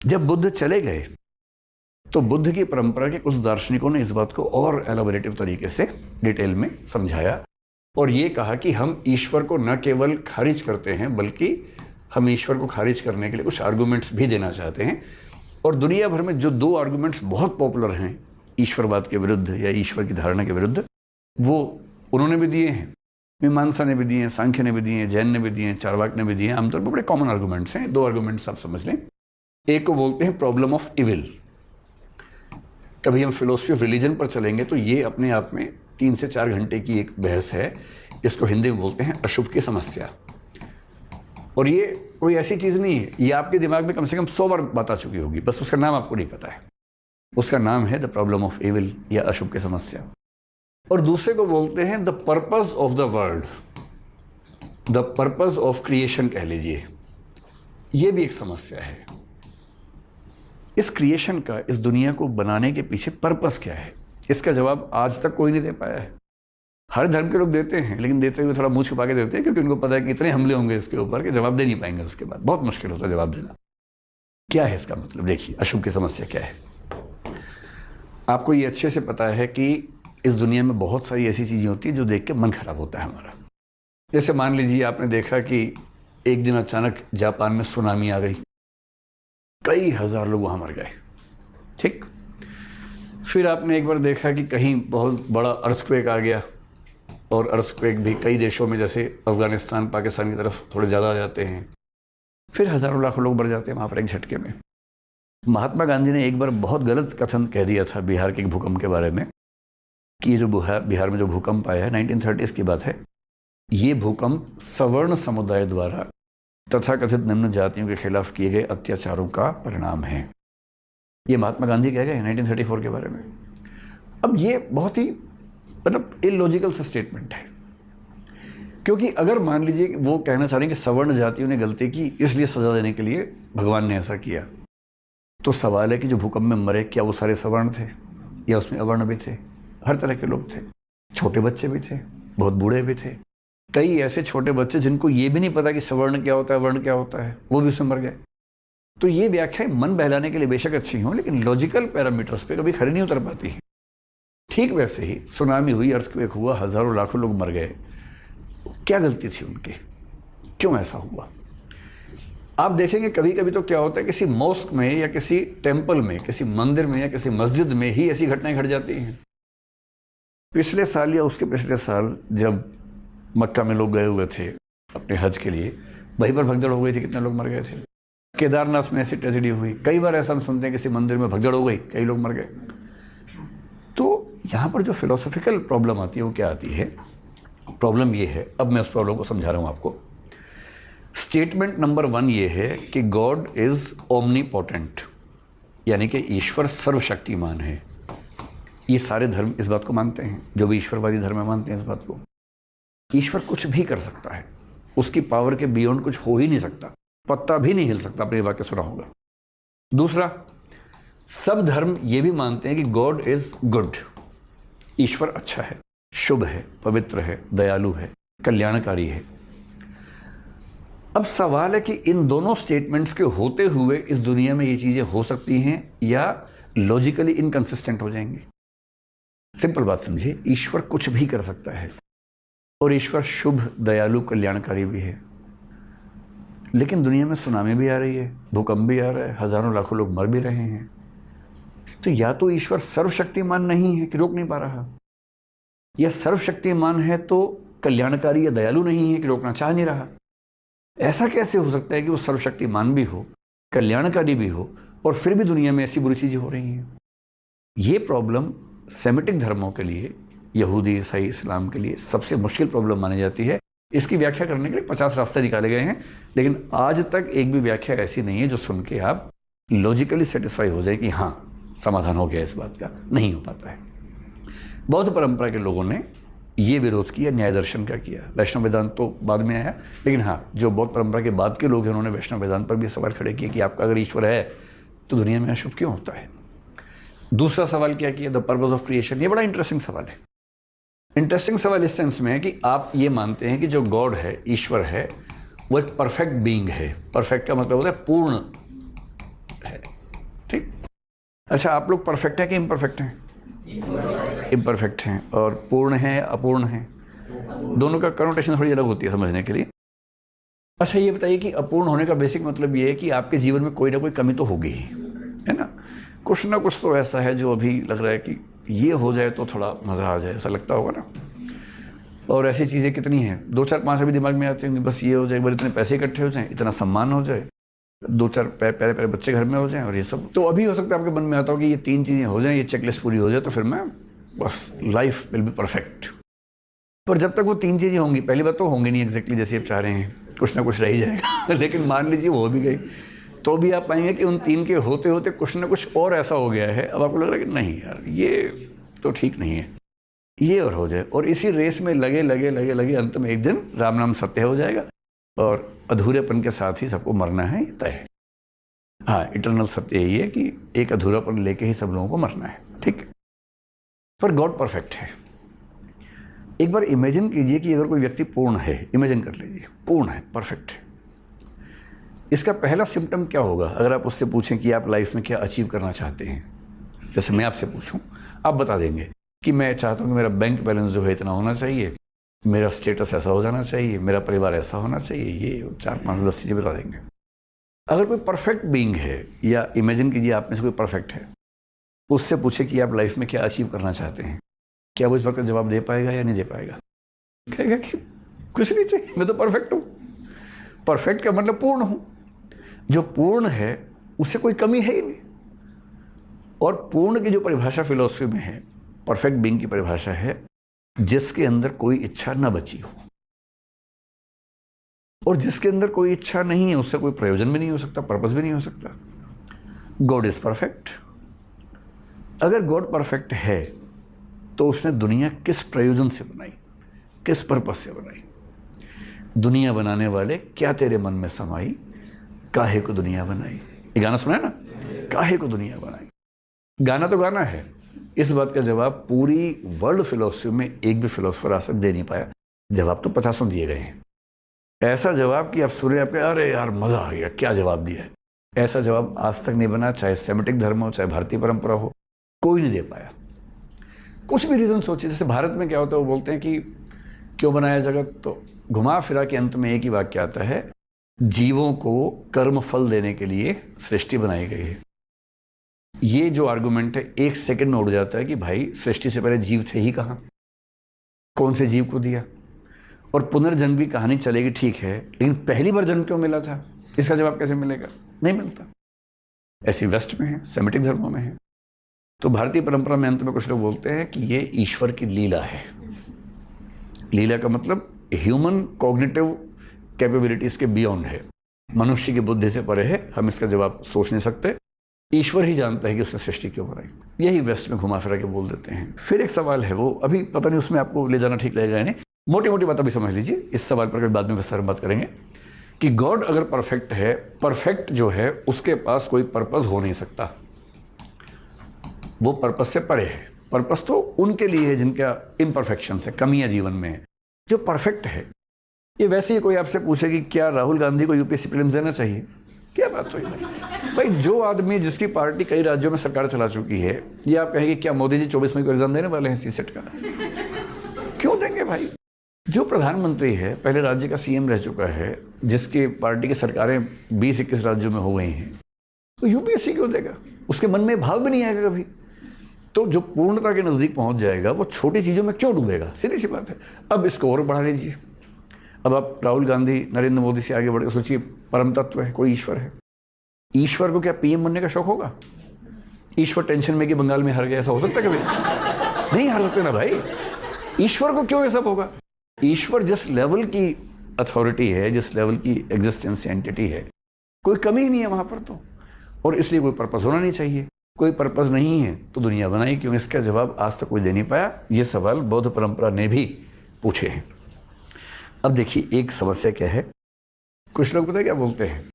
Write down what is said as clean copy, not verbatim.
जब बुद्ध चले गए तो बुद्ध की परंपरा के कुछ दार्शनिकों ने इस बात को और एलाबोरेटिव तरीके से डिटेल में समझाया और ये कहा कि हम ईश्वर को न केवल खारिज करते हैं बल्कि हम ईश्वर को खारिज करने के लिए कुछ आर्गूमेंट्स भी देना चाहते हैं। और दुनिया भर में जो दो आर्गूमेंट्स बहुत पॉपुलर हैं ईश्वरवाद के विरुद्ध या ईश्वर की धारणा के विरुद्ध, वो उन्होंने भी दिए हैं, मीमांसा ने भी दिए हैं, सांख्य ने भी दिए हैं, जैन ने भी दिए हैं, चारवाक ने भी दिए हैं। आमतौर पर बड़े कॉमन आर्गूमेंट्स हैं। दो आर्गूमेंट्स आप समझ लें। एक को बोलते हैं प्रॉब्लम ऑफ इविल। कभी हम फिलोसफी ऑफ रिलीजन पर चलेंगे तो ये अपने आप में 3 से 4 घंटे की एक बहस है। इसको हिंदी में बोलते हैं अशुभ की समस्या। और ये कोई ऐसी चीज़ नहीं है, ये आपके दिमाग में कम से कम 100 बार बात आ चुकी होगी, बस उसका नाम आपको नहीं पता है। उसका नाम है द प्रॉब्लम ऑफ इविल या अशुभ की समस्या। और दूसरे को बोलते हैं the purpose of the world, the purpose of creation कह लीजिए। ये भी एक समस्या है। इस क्रिएशन का, इस दुनिया को बनाने के पीछे पर्पस क्या है, इसका जवाब आज तक कोई नहीं दे पाया है। हर धर्म के लोग देते हैं, लेकिन देते हुए थोड़ा मुंह छुपा के देते हैं, क्योंकि उनको पता है कि इतने हमले होंगे इसके ऊपर कि जवाब दे नहीं पाएंगे। उसके बाद बहुत मुश्किल होता है जवाब देना। क्या है इसका मतलब? देखिए, अशुभ की समस्या क्या है। आपको ये अच्छे से पता है कि इस दुनिया में बहुत सारी ऐसी चीज़ें होती हैं जो देख के मन खराब होता है हमारा। जैसे मान लीजिए आपने देखा कि एक दिन अचानक जापान में सुनामी आ गई, कई हज़ार लोग वहाँ मर गए, ठीक। फिर आपने एक बार देखा कि कहीं बहुत बड़ा अर्थक्वेक आ गया, और अर्थक्वेक भी कई देशों में, जैसे अफ़गानिस्तान पाकिस्तान की तरफ थोड़े ज़्यादा आ जाते हैं। फिर हज़ारों लाखों लोग मर जाते हैं वहाँ पर एक झटके में। महात्मा गांधी ने एक बार बहुत गलत कथन कह दिया था बिहार के भूकंप के बारे में, कि ये जो बिहार में जो भूकंप आया है 1930s की बात है, ये भूकंप सवर्ण समुदाय द्वारा तथाकथित निम्न जातियों के खिलाफ किए गए अत्याचारों का परिणाम है। ये महात्मा गांधी कह गए 1934 के बारे में। अब ये बहुत ही मतलब इलॉजिकल सा स्टेटमेंट है, क्योंकि अगर मान लीजिए वो कहना चाह रहे हैं कि सवर्ण जातियों ने गलती की इसलिए सजा देने के लिए भगवान ने ऐसा किया, तो सवाल है कि जो भूकंप में मरे क्या वो सारे सवर्ण थे या उसमें अवर्ण भी थे? हर तरह के लोग थे, छोटे बच्चे भी थे, बहुत बूढ़े भी थे, कई ऐसे छोटे बच्चे जिनको ये भी नहीं पता कि सवर्ण क्या होता है, वर्ण क्या होता है, वो भी उसमें मर गए। तो ये व्याख्याएं मन बहलाने के लिए बेशक अच्छी हों, लेकिन लॉजिकल पैरामीटर्स पे कभी खरी नहीं उतर पाती हैं। ठीक वैसे ही सुनामी हुई, अर्थक्वेक हुआ, हज़ारों लाखों लोग मर गए। क्या गलती थी उनकी? क्यों ऐसा हुआ? आप देखेंगे कभी कभी तो क्या होता है, किसी मॉस्क में या किसी टेम्पल में, किसी मंदिर में या किसी मस्जिद में ही ऐसी घटनाएं घट जाती हैं। पिछले साल या उसके पिछले साल जब मक्का में लोग गए हुए थे अपने हज के लिए, वहीं पर भगदड़ हो गई थी, कितने लोग मर गए थे। केदारनाथ में ऐसी ट्रेजेडी हुई, कई बार ऐसा हम सुनते हैं किसी मंदिर में भगदड़ हो गई, कई लोग मर गए। तो यहाँ पर जो फिलोसॉफिकल प्रॉब्लम आती है वो क्या आती है? प्रॉब्लम ये है, अब मैं उस प्रॉब्लम को समझा रहा हूँ आपको। स्टेटमेंट नंबर 1 ये है कि गॉड इज़ ओमनीपोटेंट, यानी कि ईश्वर सर्वशक्तिमान है। ये सारे धर्म इस बात को मानते हैं, जो भी ईश्वरवादी धर्म मानते हैं इस बात को। ईश्वर कुछ भी कर सकता है, उसकी पावर के बियॉन्ड कुछ हो ही नहीं सकता, पत्ता भी नहीं हिल सकता। आपने ये वाक्य सुना होगा। दूसरा, सब धर्म ये भी मानते हैं कि गॉड इज गुड, ईश्वर अच्छा है, शुभ है, पवित्र है, दयालु है, कल्याणकारी है। अब सवाल है कि इन दोनों स्टेटमेंट्स के होते हुए इस दुनिया में ये चीज़ें हो सकती हैं या लॉजिकली इनकंसिस्टेंट हो जाएंगी। सिंपल बात समझिए, ईश्वर कुछ भी कर सकता है और ईश्वर शुभ, दयालु, कल्याणकारी भी है, लेकिन दुनिया में सुनामी भी आ रही है, भूकंप भी आ रहा है, हज़ारों लाखों लोग मर भी रहे हैं। तो या तो ईश्वर सर्वशक्तिमान नहीं है कि रोक नहीं पा रहा, या सर्वशक्तिमान है तो कल्याणकारी या दयालु नहीं है कि रोकना चाह नहीं रहा। ऐसा कैसे हो सकता है कि वो सर्वशक्तिमान भी हो, कल्याणकारी भी हो, और फिर भी दुनिया में ऐसी बुरी चीज़ें हो रही हैं? ये प्रॉब्लम सेमिटिक धर्मों के लिए, यहूदी, ईसाई, इस्लाम के लिए सबसे मुश्किल प्रॉब्लम मानी जाती है। इसकी व्याख्या करने के लिए 50 रास्ते निकाले गए हैं, लेकिन आज तक एक भी व्याख्या ऐसी नहीं है जो सुन के आप लॉजिकली सेटिस्फाई हो जाए कि हाँ समाधान हो गया इस बात का। नहीं हो पाता है। बौद्ध परंपरा के लोगों ने ये विरोध किया, न्याय दर्शन का किया। वैष्णव वेदांत तो बाद में आया, लेकिन हाँ, जो बौद्ध परंपरा के बाद के लोग हैं उन्होंने वैष्णव वेदांत पर भी सवाल खड़े किए कि आपका अगर ईश्वर है तो दुनिया में अशुभ क्यों होता है। दूसरा सवाल क्या किया, द पर्पस ऑफ क्रिएशन। ये बड़ा इंटरेस्टिंग सवाल है। इंटरेस्टिंग सवाल इस सेंस में है कि आप ये मानते हैं कि जो गॉड है, ईश्वर है, वो एक परफेक्ट बीइंग है। परफेक्ट का मतलब होता है पूर्ण है। ठीक। अच्छा, आप लोग परफेक्ट हैं कि इम्परफेक्ट हैं? इम्परफेक्ट हैं। और पूर्ण हैं, अपूर्ण हैं? दोनों का कनोटेशन थोड़ी अलग होती है समझने के लिए। अच्छा, ये बताइए कि अपूर्ण होने का बेसिक मतलब ये है कि आपके जीवन में कोई ना कोई कमी तो होगी ही, है ना? कुछ ना कुछ तो ऐसा है जो अभी लग रहा है कि ये हो जाए तो थोड़ा मज़ा आ जाए, ऐसा लगता होगा ना। और ऐसी चीज़ें कितनी हैं, 2 4 5 अभी दिमाग में आती होंगी। बस ये हो जाए, बस इतने पैसे इकट्ठे हो जाएं, इतना सम्मान हो जाए, 2 4 प्यारे प्यारे बच्चे घर में हो जाएं, और ये सब। तो अभी हो सकता है आपके मन में आता हो कि ये 3 चीज़ें हो जाएं, ये चेकलिस्ट पूरी हो जाए तो फिर मैं बस लाइफ विल बी परफेक्ट। पर जब तक वो 3 चीज़ें होंगी, पहली बात तो होंगी नहीं एग्जैक्टली जैसे आप चाह रहे हैं, कुछ ना कुछ रह ही जाएगा लेकिन मान लीजिए वो हो भी गई, तो भी आप पाएंगे कि उन 3 के होते होते कुछ ना कुछ और ऐसा हो गया है। अब आपको लग रहा है कि नहीं यार, ये तो ठीक नहीं है, ये और हो जाए। और इसी रेस में लगे लगे लगे लगे अंत में एक दिन राम नाम सत्य हो जाएगा, और अधूरेपन के साथ ही सबको मरना है, ये तय है। हाँ, इटरनल सत्य यही है कि एक अधूरापन लेके ही सब लोगों को मरना है, ठीक। पर गॉड परफेक्ट है। एक बार इमेजिन कीजिए कि अगर कोई व्यक्ति पूर्ण है, इमेजिन कर लीजिए पूर्ण है, परफेक्ट है। इसका पहला सिम्टम क्या होगा? अगर आप उससे पूछें कि आप लाइफ में क्या अचीव करना चाहते हैं, जैसे मैं आपसे पूछूं, आप बता देंगे कि मैं चाहता हूं कि मेरा बैंक बैलेंस जो है इतना होना चाहिए, मेरा स्टेटस ऐसा हो जाना चाहिए, मेरा परिवार ऐसा होना चाहिए, ये 4 5 10 चीज़ें बता देंगे। अगर कोई परफेक्ट बीइंग है, या इमेजिन कीजिए आप में से कोई परफेक्ट है, उससे पूछे कि आप लाइफ में क्या अचीव करना चाहते हैं, क्या वो इस बात का जवाब दे पाएगा या नहीं दे पाएगा? कहेगा कि कुछ नहीं चाहिए, मैं तो परफेक्ट हूँ। परफेक्ट का मतलब पूर्ण हूँ। जो पूर्ण है उससे कोई कमी है ही नहीं। और पूर्ण की जो परिभाषा फिलॉसफी में है, परफेक्ट बीइंग की परिभाषा है जिसके अंदर कोई इच्छा न बची हो। और जिसके अंदर कोई इच्छा नहीं है उससे कोई प्रयोजन भी नहीं हो सकता, पर्पस भी नहीं हो सकता। God is perfect. अगर गॉड परफेक्ट है तो उसने दुनिया किस प्रयोजन से बनाई, किस पर्पस से बनाई? दुनिया बनाने वाले क्या तेरे मन में समाई, काहे को दुनिया बनाई। ये गाना सुना है ना, काहे को दुनिया बनाई। गाना तो गाना है, इस बात का जवाब पूरी वर्ल्ड फिलोसफी में एक भी फिलोसफर आज तक दे नहीं पाया। जवाब तो 50 दिए गए हैं। ऐसा जवाब कि आप सुने आपके अरे यार मजा आ गया, क्या जवाब दिया है, ऐसा जवाब आज तक नहीं बना। चाहे सेमेटिक धर्म हो, चाहे भारतीय परंपरा हो, कोई नहीं दे पाया। कुछ भी रीज़न सोचिए। जैसे भारत में क्या होता है, वो बोलते हैं कि क्यों बनाया जगत, तो घुमा फिरा के अंत में एक ही वाक्य आता है, जीवों को कर्म फल देने के लिए सृष्टि बनाई गई है। ये जो आर्गुमेंट है 1 सेकंड में उड़ जाता है कि भाई सृष्टि से पहले जीव थे ही कहाँ, कौन से जीव को दिया। और पुनर्जन्म की कहानी चलेगी, ठीक है, लेकिन पहली बार जन्म क्यों मिला था, इसका जवाब कैसे मिलेगा? नहीं मिलता। ऐसी वेस्ट में है, सेमेटिक धर्मों में है। तो भारतीय परंपरा में अंत में कुछ लोग बोलते हैं कि ये ईश्वर की लीला है। लीला का मतलब ह्यूमन कॉग्निटिव कैपेबिलिटीज के बियॉन्ड है, मनुष्य की बुद्धि से परे है, हम इसका जवाब सोच नहीं सकते। ईश्वर ही जानता है कि उसने सृष्टि क्यों बनाई। यही वेस्ट में घुमा फिरा के बोल देते हैं। फिर एक सवाल है, वो अभी पता नहीं उसमें आपको ले जाना ठीक लगेगा या नहीं, मोटी मोटी बात अभी समझ लीजिए, इस सवाल पर बाद में विस्तार बात करेंगे कि गॉड अगर परफेक्ट है, परफेक्ट जो है उसके पास कोई पर्पस हो नहीं सकता, वो पर्पस से परे है। पर्पस तो उनके लिए है जिनका इम्परफेक्शन है, कमियां जीवन में है। जो परफेक्ट है, ये वैसे ही कोई आपसे पूछे कि क्या राहुल गांधी को यूपीएससी प्रीलिम्स देना चाहिए, क्या बात हुई भाई? जो आदमी जिसकी पार्टी कई राज्यों में सरकार चला चुकी है, ये आप कहेंगे क्या मोदी जी 24 मई को एग्जाम देने वाले हैं सीसेट का? क्यों देंगे भाई? जो प्रधानमंत्री है, पहले राज्य का सीएम रह चुका है, जिसकी पार्टी की सरकारें 20-21 राज्यों में हो गई हैं, तो यूपीएससी क्यों देगा? उसके मन में भाव भी नहीं आएगा कभी। तो जो पूर्णता के नज़दीक पहुंच जाएगा वो छोटी चीज़ों में क्यों डूबेगा? सीधी सी बात है। अब इसको और बढ़ा लीजिए। अब आप राहुल गांधी, नरेंद्र मोदी से आगे बढ़ के सोचिए, परम तत्व है, कोई ईश्वर है। ईश्वर को क्या पीएम बनने का शौक होगा? ईश्वर टेंशन में कि बंगाल में हार गया, ऐसा हो सकता है कभी? नहीं हार सकते ना भाई। ईश्वर को क्यों ये सब होगा? ईश्वर जिस लेवल की अथॉरिटी है, जिस लेवल की एग्जिस्टेंस एंटिटी है, कोई कमी ही नहीं है वहां पर तो। और इसलिए कोई पर्पस होना नहीं चाहिए। कोई पर्पस नहीं है तो दुनिया बनाई क्यों? इसका जवाब आज तक कोई दे नहीं पाया। ये सवाल बौद्ध परंपरा ने भी पूछे हैं। अब देखिए एक समस्या क्या है, कुछ लोग पता है क्या बोलते हैं